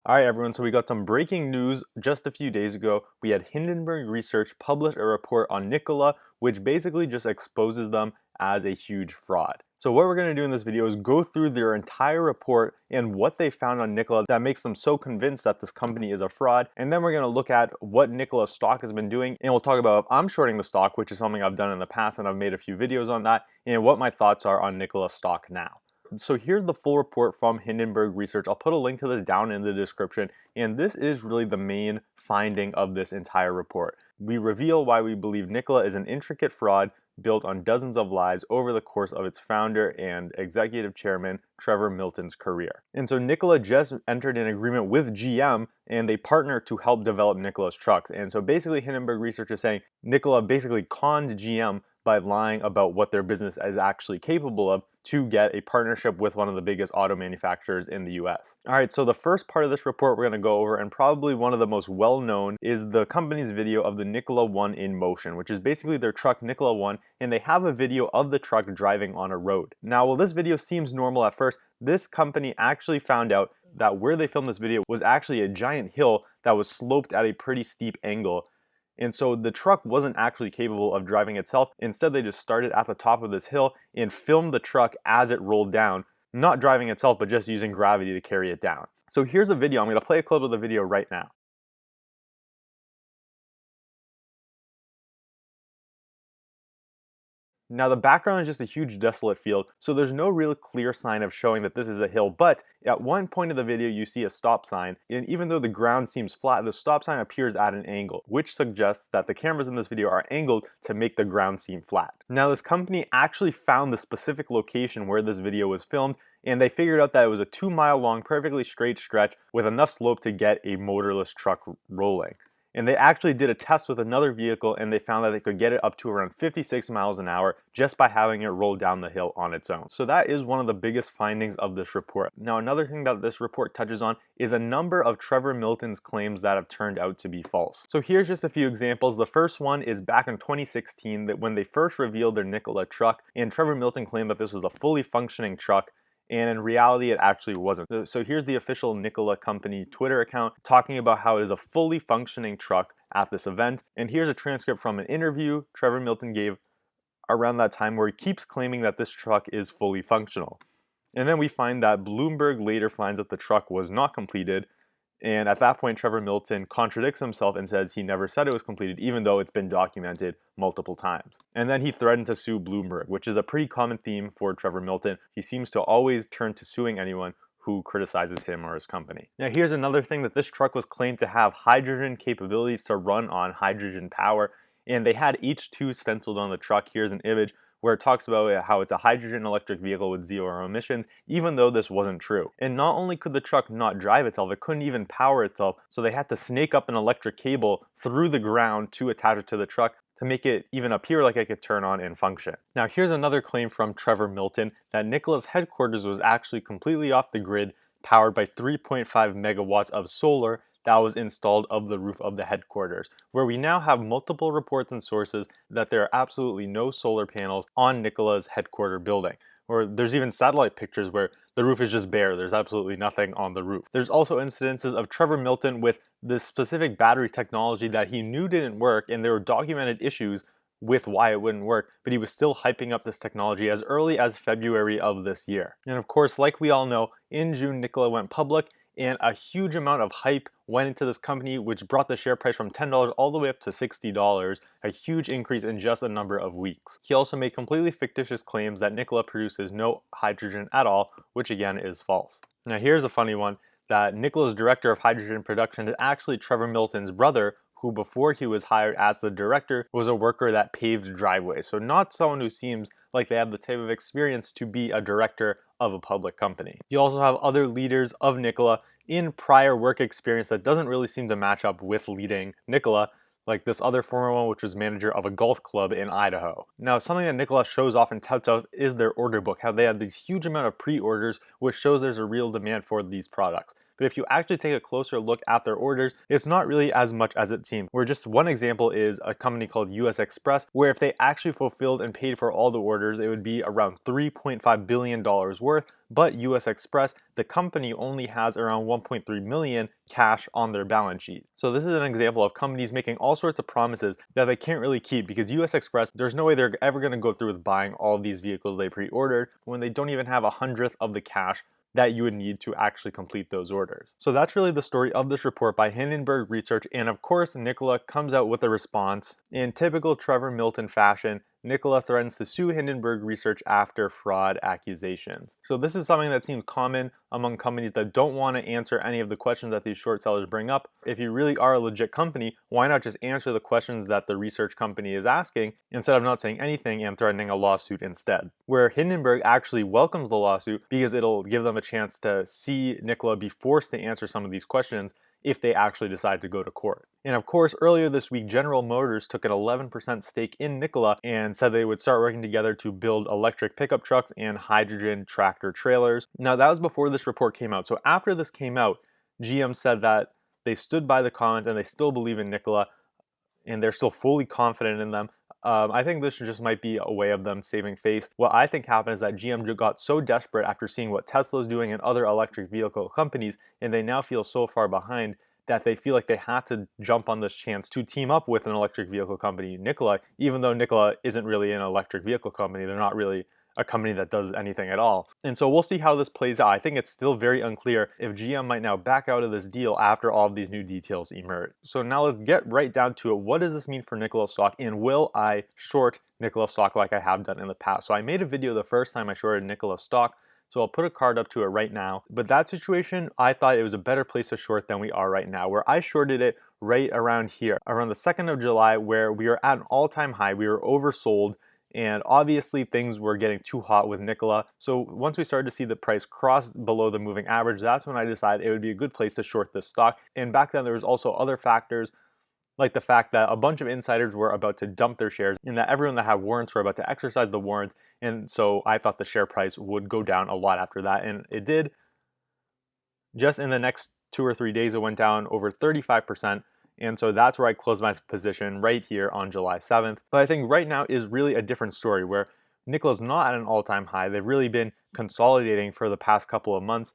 Alright everyone, so we got some breaking news just a few days ago. We had Hindenburg Research publish a report on Nikola, which basically just exposes them as a huge fraud. So what we're going to do in this video is go through their entire report and what they found on Nikola that makes them so convinced that this company is a fraud. And then we're going to look at what Nikola Stock has been doing, and we'll talk about if I'm shorting the stock, which is something I've done in the past and I've made a few videos on that, and what my thoughts are on Nikola Stock now. So here's the full report from Hindenburg Research. I'll put a link to this down in the description, and this is really the main finding of this entire report. We reveal why we believe Nikola is an intricate fraud built on dozens of lies over the course of its founder and executive chairman Trevor Milton's career. And so Nikola just entered an agreement with GM, and they partner to help develop Nikola's trucks. And so basically Hindenburg Research is saying Nikola basically conned GM by lying about what their business is actually capable of to get a partnership with one of the biggest auto manufacturers in the US. Alright, so the first part of this report we're going to go over, and probably one of the most well-known, is the company's video of the Nikola One in motion, which is basically their truck Nikola One, and they have a video of the truck driving on a road. Now, while this video seems normal at first, this company actually found out that where they filmed this video was actually a giant hill that was sloped at a pretty steep angle. And so the truck wasn't actually capable of driving itself. Instead, they just started at the top of this hill and filmed the truck as it rolled down, not driving itself, but just using gravity to carry it down. So here's a video. I'm going to play a clip of the video right now. Now the background is just a huge desolate field, so there's no real clear sign of showing that this is a hill, but at one point of the video you see a stop sign, and even though the ground seems flat, the stop sign appears at an angle, which suggests that the cameras in this video are angled to make the ground seem flat. Now this company actually found the specific location where this video was filmed, and they figured out that it was a 2-mile long, perfectly straight stretch with enough slope to get a motorless truck rolling. And they actually did a test with another vehicle, and they found that they could get it up to around 56 miles an hour just by having it roll down the hill on its own. So that is one of the biggest findings of this report. Now another thing that this report touches on is a number of Trevor Milton's claims that have turned out to be false. So here's just a few examples. The first one is back in 2016, that when they first revealed their Nikola truck, and Trevor Milton claimed that this was a fully functioning truck, and in reality it actually wasn't. So here's the official Nikola company Twitter account talking about how it is a fully functioning truck at this event, and here's a transcript from an interview Trevor Milton gave around that time where he keeps claiming that this truck is fully functional. And then we find that Bloomberg later finds that the truck was not completed, and at that point Trevor Milton contradicts himself and says he never said it was completed, even though it's been documented multiple times. And then he threatened to sue Bloomberg, which is a pretty common theme for Trevor Milton. He seems to always turn to suing anyone who criticizes him or his company. Now here's another thing, that this truck was claimed to have hydrogen capabilities to run on hydrogen power, and they had H2 stenciled on the truck. Here's an image where it talks about how it's a hydrogen electric vehicle with zero emissions, even though this wasn't true. And not only could the truck not drive itself, it couldn't even power itself, so they had to snake up an electric cable through the ground to attach it to the truck to make it even appear like it could turn on and function. Now here's another claim from Trevor Milton, that Nikola's headquarters was actually completely off the grid, powered by 3.5 megawatts of solar that was installed of the roof of the headquarters, where we now have multiple reports and sources that there are absolutely no solar panels on Nikola's headquarter building. Or there's even satellite pictures where the roof is just bare, there's absolutely nothing on the roof. There's also incidences of Trevor Milton with this specific battery technology that he knew didn't work, and there were documented issues with why it wouldn't work, but he was still hyping up this technology as early as February of this year. And of course, like we all know, in June Nikola went public, and a huge amount of hype went into this company, which brought the share price from $10 all the way up to $60, a huge increase in just a number of weeks. He also made completely fictitious claims that Nikola produces no hydrogen at all, which again is false. Now here's a funny one, that Nikola's director of hydrogen production is actually Trevor Milton's brother, who before he was hired as the director was a worker that paved driveways. So not someone who seems like they have the type of experience to be a director of a public company. You also have other leaders of Nikola in prior work experience that doesn't really seem to match up with leading Nikola, like this other former one, which was manager of a golf club in Idaho. Now, something that Nikola shows off and touts out is their order book, how they have these huge amount of pre-orders, which shows there's a real demand for these products. But if you actually take a closer look at their orders, it's not really as much as it seems. Where just one example is a company called US Express, where if they actually fulfilled and paid for all the orders, it would be around $3.5 billion worth. But US Express, the company, only has around 1.3 million cash on their balance sheet. So this is an example of companies making all sorts of promises that they can't really keep, because US Express, there's no way they're ever going to go through with buying all of these vehicles they pre-ordered when they don't even have 1/100th of the cash that you would need to actually complete those orders. So that's really the story of this report by Hindenburg Research, and of course Nikola comes out with a response. In typical Trevor Milton fashion, Nikola threatens to sue Hindenburg Research after fraud accusations. So this is something that seems common among companies that don't want to answer any of the questions that these short sellers bring up. If you really are a legit company, why not just answer the questions that the research company is asking instead of not saying anything and threatening a lawsuit instead? Where Hindenburg actually welcomes the lawsuit because it'll give them a chance to see Nikola be forced to answer some of these questions if they actually decide to go to court. And of course, earlier this week, General Motors took an 11% stake in Nikola and said they would start working together to build electric pickup trucks and hydrogen tractor trailers. Now, that was before this report came out. So after this came out, GM said that they stood by the comments and they still believe in Nikola and they're still fully confident in them. I think this just might be a way of them saving face. What I think happened is that GM got so desperate after seeing what Tesla is doing and other electric vehicle companies, and they now feel so far behind that they feel like they had to jump on this chance to team up with an electric vehicle company, Nikola, even though Nikola isn't really an electric vehicle company. They're not really a company that does anything at all. And so we'll see how this plays out. I think it's still very unclear if GM might now back out of this deal after all of these new details emerge. So now let's get right down to it. What does this mean for Nikola stock, and will I short Nikola stock like I have done in the past? So I made a video the first time I shorted Nikola stock, so I'll put a card up to it right now. But that situation, I thought it was a better place to short than we are right now, where I shorted it right around here, around the 2nd of July, where we were at an all-time high. We were oversold, and obviously things were getting too hot with Nikola. So once we started to see the price cross below the moving average, that's when I decided it would be a good place to short this stock. And back then there was also other factors, like the fact that a bunch of insiders were about to dump their shares and that everyone that had warrants were about to exercise the warrants. And so I thought the share price would go down a lot after that, and it did. Just in the next 2 or 3 days, it went down over 35%. And so that's where I closed my position right here on July 7th. But I think right now is really a different story, where Nikola's not at an all-time high. They've really been consolidating for the past couple of months.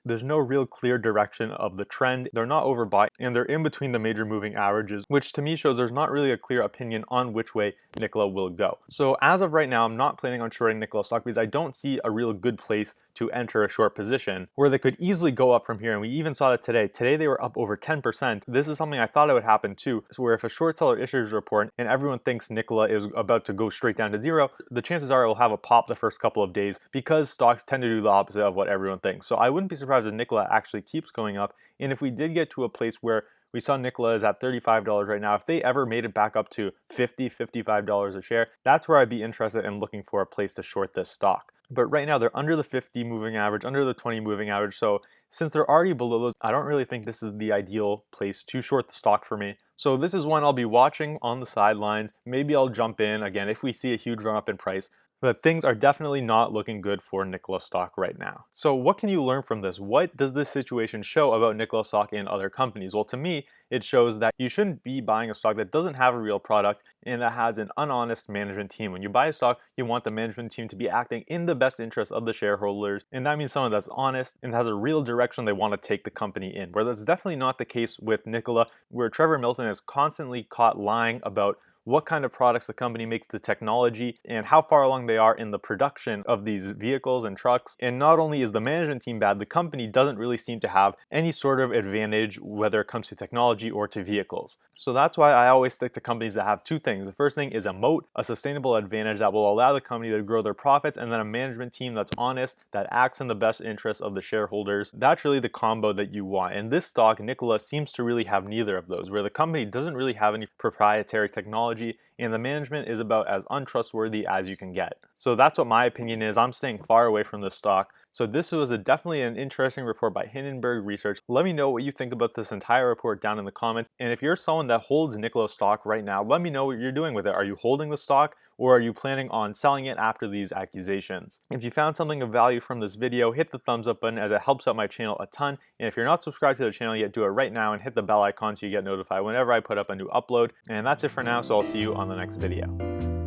There's no real clear direction of the trend. They're not overbought, and they're in between the major moving averages, which to me shows there's not really a clear opinion on which way Nikola will go. So as of right now, I'm not planning on shorting Nikola stock because I don't see a real good place to enter a short position where they could easily go up from here. And we even saw that today. Today they were up over 10%. This is something I thought it would happen too. So where if a short seller issues a report and everyone thinks Nikola is about to go straight down to zero, the chances are it will have a pop the first couple of days, because stocks tend to do the opposite of what everyone thinks. So I wouldn't be surprised if Nikola actually keeps going up. And if we did get to a place where we saw Nikola is at $35 right now, if they ever made it back up to $50, $55 a share, that's where I'd be interested in looking for a place to short this stock. But right now they're under the 50 moving average, under the 20 moving average. So since they're already below those, I don't really think this is the ideal place to short the stock for me. So this is one I'll be watching on the sidelines. Maybe I'll jump in again if we see a huge run up in price. But things are definitely not looking good for Nikola stock right now. So what can you learn from this? What does this situation show about Nikola stock and other companies? Well, to me, it shows that you shouldn't be buying a stock that doesn't have a real product and that has an unhonest management team. When you buy a stock, you want the management team to be acting in the best interest of the shareholders. And that means someone that's honest and has a real direction they want to take the company in, where that's definitely not the case with Nikola, where Trevor Milton is constantly caught lying about what kind of products the company makes, the technology, and how far along they are in the production of these vehicles and trucks. And not only is the management team bad, the company doesn't really seem to have any sort of advantage, whether it comes to technology or to vehicles. So that's why I always stick to companies that have two things. The first thing is a moat, a sustainable advantage that will allow the company to grow their profits, and then a management team that's honest, that acts in the best interest of the shareholders. That's really the combo that you want. And this stock, Nikola, seems to really have neither of those, where the company doesn't really have any proprietary technology, and the management is about as untrustworthy as you can get. So that's what my opinion is. I'm staying far away from this stock. So this was definitely an interesting report by Hindenburg Research. Let me know what you think about this entire report down in the comments. And if you're someone that holds Nikola stock right now, let me know what you're doing with it. Are you holding the stock, or are you planning on selling it after these accusations? If you found something of value from this video, hit the thumbs up button as it helps out my channel a ton. And if you're not subscribed to the channel yet, do it right now and hit the bell icon so you get notified whenever I put up a new upload. And that's it for now, so I'll see you on the next video.